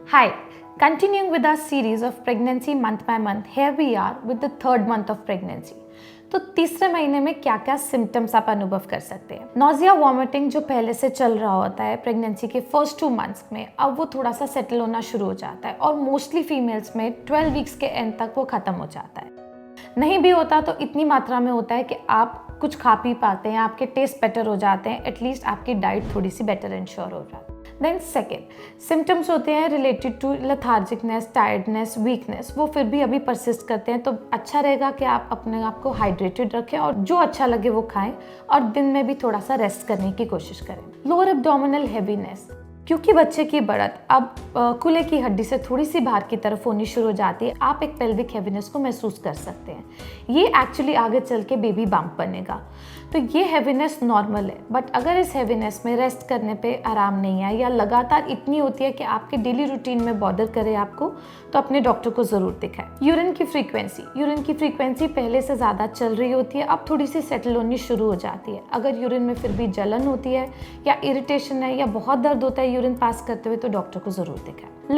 Hi, continuing with our series of pregnancy month by month, here we are with the third month of pregnancy. तो तीसरे महीने में क्या क्या symptoms आप अनुभव कर सकते हैं। नोजिया वॉमिटिंग जो पहले से चल रहा होता है प्रेगनेंसी के फर्स्ट 2 मंथ्स में, अब वो थोड़ा सा सेटल होना शुरू हो जाता है और मोस्टली फीमेल्स में 12 वीक्स के एंड तक वो खत्म हो जाता है। नहीं भी होता तो इतनी मात्रा में होता है कि आप कुछ खा पी पाते हैं, आपके टेस्ट बेटर हो जाते हैं, एटलीस्ट आपकी डाइट थोड़ी सी बेटर इंश्योर हो जाती है। देन सेकेंड सिम्टम्स होते हैं रिलेटेड टू लेथार्जिकनेस, टायर्डनेस, वीकनेस, वो फिर भी अभी परसिस्ट करते हैं। तो अच्छा रहेगा कि आप अपने आप को हाइड्रेटेड रखें और जो अच्छा लगे वो खाएं और दिन में भी थोड़ा सा रेस्ट करने की कोशिश करें। लोअर एब्डोमिनल हैवीनेस, क्योंकि बच्चे की बढ़त अब कूल्हे की हड्डी से थोड़ी सी बाहर की तरफ होनी शुरू हो जाती है, आप एक पेल्विक हैवीनेस को महसूस कर सकते हैं। ये एक्चुअली आगे चल के बेबी बम्प बनेगा। तो ये हैवीनेस नॉर्मल है, बट अगर इस हैवीनेस में रेस्ट करने पे आराम नहीं है या लगातार इतनी होती है कि आपके डेली रूटीन में बॉदर करे आपको, तो अपने डॉक्टर को ज़रूर दिखाएं। यूरिन की फ्रीक्वेंसी पहले से ज़्यादा चल रही होती है, अब थोड़ी सी सेटल होनी शुरू हो जाती है। अगर यूरिन में फिर भी जलन होती है या इरिटेशन है या बहुत दर्द होता है यूरिन पास करते हुए, तो डॉक्टर को ज़रूर दिखाएं।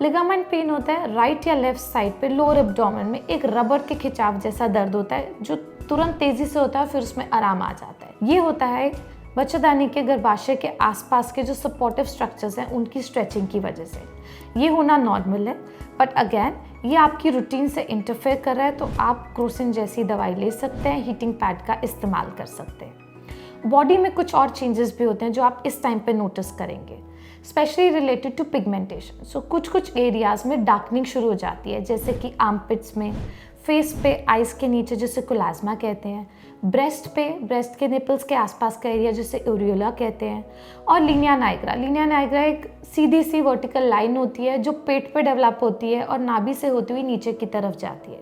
लिगामेंट पेन होता है राइट या लेफ्ट साइड पे लोअर एब्डोमेन में एक रबर के खिंचाव जैसा दर्द होता है जो तुरंत तेजी से होता है, फिर उसमें आराम आ जाता है। ये होता है बच्चेदानी के गर्भाशय के आसपास के जो सपोर्टिव स्ट्रक्चर्स हैं उनकी स्ट्रेचिंग की वजह से। ये होना नॉर्मल है, बट अगेन ये आपकी रूटीन से इंटरफेयर कर रहा है, तो आप क्रोसिन जैसी दवाई ले सकते हैं, हीटिंग पैड का इस्तेमाल कर सकते हैं। बॉडी में कुछ और चेंजेस भी होते हैं जो आप इस टाइम पे नोटिस करेंगे, स्पेशली रिलेटेड टू पिगमेंटेशन। सो कुछ एरियाज में डार्कनिंग शुरू हो जाती है, जैसे कि आर्मपिट्स में, फेस पे, आइज के नीचे जिसे कोलाज्मा कहते हैं, ब्रेस्ट के निपल्स के आसपास का एरिया जिसे एरियोला कहते हैं, और लीनिया नाइग्रा एक सीधी सी वर्टिकल लाइन होती है जो पेट पे डेवलप होती है और नाभि से होती हुई नीचे की तरफ जाती है।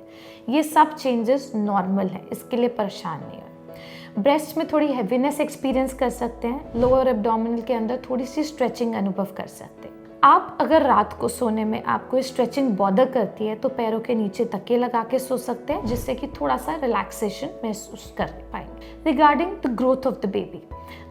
ये सब चेंजेस नॉर्मल है, इसके लिए परेशान नहीं है। ब्रेस्ट में थोड़ी हैवीनेस एक्सपीरियंस कर सकते हैं, लोअर एब्डोमिनल के अंदर थोड़ी सी स्ट्रेचिंग अनुभव कर सकते हैं। आप अगर रात को सोने में आपको स्ट्रेचिंग बॉदर करती है तो पैरों के नीचे तकिए लगा के सो सकते हैं, जिससे कि थोड़ा सा रिलैक्सेशन महसूस कर पाएंगे। Regarding the growth of the baby,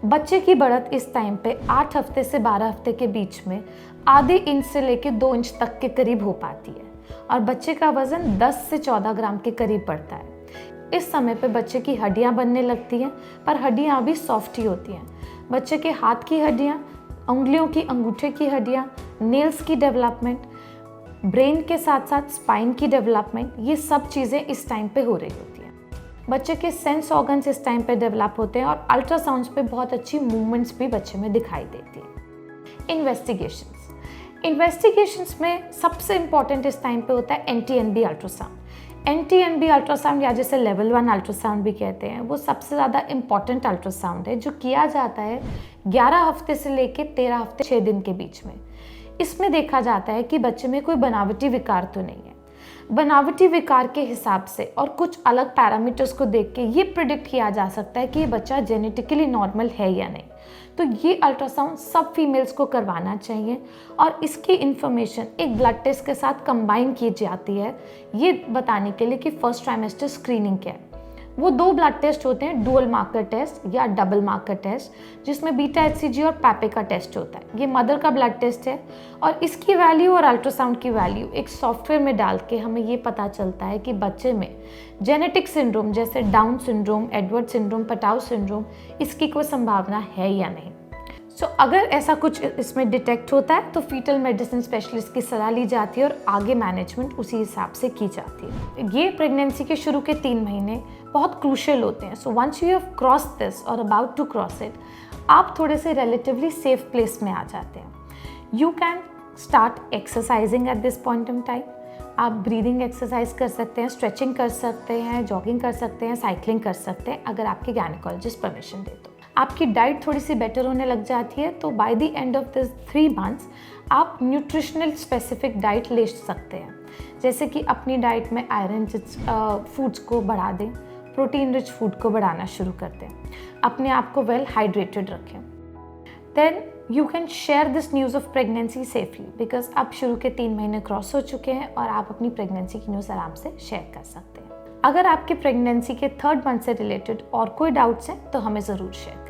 बच्चे की बढ़त इस टाइम पे 8 हफ्ते से 12 हफ्ते के बीच में आधे इंच से लेकर 2 इंच तक के करीब हो पाती है और बच्चे का वजन 10 से 14 ग्राम के करीब बढ़ता है। इस समय पे बच्चे की हड्डियां बनने लगती हैं, पर हड्डियां अभी सॉफ्ट ही होती हैं। बच्चे के हाथ की हड्डियां, उंगलियों की, अंगूठे की हड्डियां, नेल्स की डेवलपमेंट, ब्रेन के साथ साथ स्पाइन की डेवलपमेंट, ये सब चीज़ें इस टाइम पे हो रही होती हैं। बच्चे के सेंस ऑर्गन्स इस टाइम पे डेवलप होते हैं और अल्ट्रासाउंड्स पे बहुत अच्छी मूवमेंट्स भी बच्चे में दिखाई देती है। इन्वेस्टिगेशंस में सबसे इम्पॉर्टेंट इस टाइम पे होता है NT-NB अल्ट्रासाउंड। NT-NB अल्ट्रासाउंड या जिसे लेवल 1 अल्ट्रासाउंड भी कहते हैं, वो सबसे ज़्यादा इम्पॉर्टेंट अल्ट्रासाउंड है जो किया जाता है 11 हफ्ते से लेके 13 हफ्ते 6 दिन के बीच में। इसमें देखा जाता है कि बच्चे में कोई बनावटी विकार तो नहीं है। बनावटी विकार के हिसाब से और कुछ अलग पैरामीटर्स को देख के ये प्रिडिक्ट किया जा सकता है कि ये बच्चा जेनेटिकली नॉर्मल है या नहीं। तो ये अल्ट्रासाउंड सब फीमेल्स को करवाना चाहिए और इसकी इंफॉर्मेशन एक ब्लड टेस्ट के साथ कंबाइन की जाती है, ये बताने के लिए कि फर्स्ट ट्राइमेस्टर स्क्रीनिंग क्या है। वो 2 ब्लड टेस्ट होते हैं, डुअल मार्कर टेस्ट या डबल मार्कर टेस्ट, जिसमें बीटा HCG और पैपे का टेस्ट होता है। ये मदर का ब्लड टेस्ट है और इसकी वैल्यू और अल्ट्रासाउंड की वैल्यू एक सॉफ्टवेयर में डाल के हमें ये पता चलता है कि बच्चे में जेनेटिक सिंड्रोम जैसे down syndrome, Edward syndrome, Patau syndrome, इसकी कोई संभावना है या नहीं। अगर ऐसा कुछ इसमें डिटेक्ट होता है तो फीटल मेडिसिन स्पेशलिस्ट की सलाह ली जाती है और आगे मैनेजमेंट उसी हिसाब से की जाती है। ये प्रेगनेंसी के शुरू के 3 महीने बहुत क्रूशियल होते हैं। So once you have cross this और अबाउट टू क्रॉस इट, आप थोड़े से रिलेटिवली सेफ प्लेस में आ जाते हैं। You can start exercising at this point in time. आप ब्रीदिंग एक्सरसाइज कर सकते हैं, स्ट्रेचिंग कर सकते हैं, जॉगिंग कर सकते हैं, साइकिलिंग कर सकते हैं, अगर आपके गायनेकोलॉजिस्ट परमिशन दे तो। आपकी डाइट थोड़ी सी बेटर होने लग जाती है, तो by the end of this 3 months आप न्यूट्रिशनल स्पेसिफिक डाइट ले सकते हैं, जैसे कि अपनी डाइट में आयरन रिच फूड्स को बढ़ा दें, प्रोटीन रिच फूड को बढ़ाना शुरू कर दें, अपने आप को वेल हाइड्रेटेड रखें। Then you can share this news of pregnancy safely, because अब शुरू के 3 महीने क्रॉस हो चुके हैं और आप अपनी प्रेगनेंसी की न्यूज़ आराम से शेयर कर सकते हैं। अगर आपके प्रेगनेंसी के 3rd मंथ से रिलेटेड और कोई डाउट्स हैं तो हमें ज़रूर शेयर